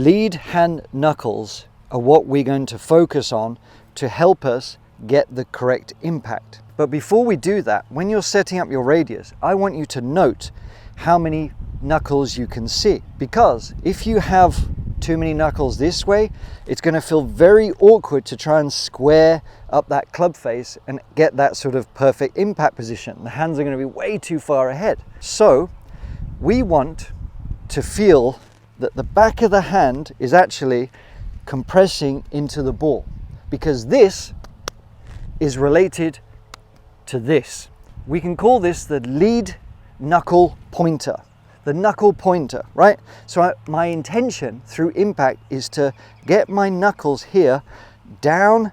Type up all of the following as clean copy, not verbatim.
lead hand knuckles are what we're going to focus on to help us get the correct impact. But before we do that, when you're setting up your radius, I want you to note how many knuckles you can see, because if you have too many knuckles this way, it's going to feel very awkward to try and square up that club face and get that sort of perfect impact position. The hands are going to be way too far ahead. So we want to feel that the back of the hand is actually compressing into the ball, because this is related to this. We can call this the lead knuckle pointer. The knuckle pointer, right? So my intention through impact is to get my knuckles here down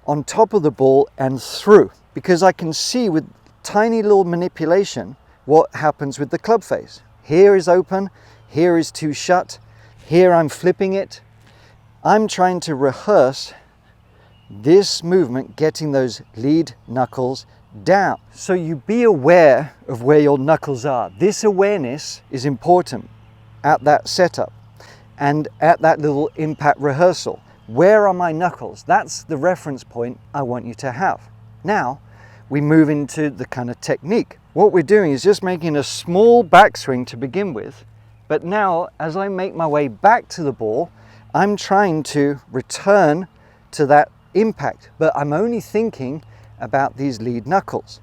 on top of the ball and through, because I can see with tiny little manipulation what happens with the club face. Here is open, here is too shut, here I'm flipping it. I'm trying to rehearse this movement, getting those lead knuckles down. So you be aware of where your knuckles are. This awareness is important at that setup and at that little impact rehearsal. Where are my knuckles? That's the reference point I want you to have. Now we move into the kind of technique. What we're doing is just making a small backswing to begin with, but now as I make my way back to the ball, I'm trying to return to that impact, but I'm only thinking about these lead knuckles.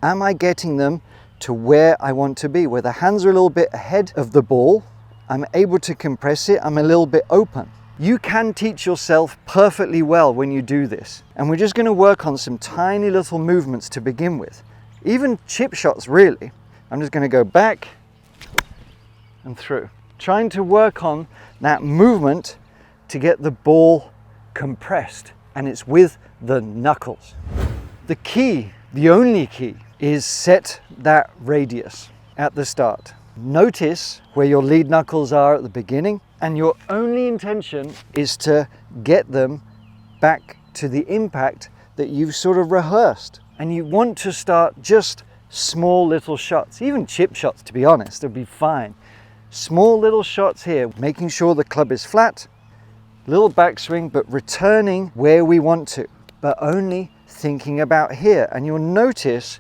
Am I getting them to where I want to be, where the hands are a little bit ahead of the ball? I'm able to compress it, I'm a little bit open. You can teach yourself perfectly well when you do this. And we're just going to work on some tiny little movements to begin with. Even chip shots, really. I'm just going to go back and through. Trying to work on that movement to get the ball compressed, and it's with the knuckles. The key, the only key, is set that radius at the start. Notice where your lead knuckles are at the beginning, and your only intention is to get them back to the impact that you've sort of rehearsed. And you want to start just small little shots, even chip shots, to be honest, would be fine. Small little shots here, making sure the club is flat, little backswing, but returning where we want to, but only thinking about here. And you'll notice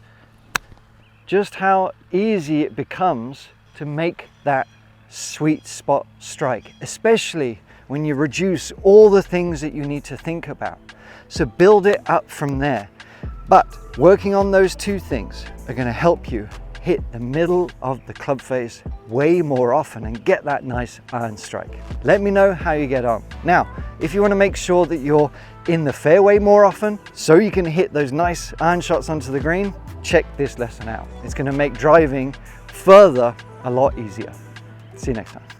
just how easy it becomes to make that sweet spot strike, especially when you reduce all the things that you need to think about. So build it up from there. But working on those two things are going to help you hit the middle of the club face way more often and get that nice iron strike. Let me know how you get on. Now, if you want to make sure that you're in the fairway more often so you can hit those nice iron shots onto the green, check this lesson out. It's going to make driving further a lot easier. See you next time.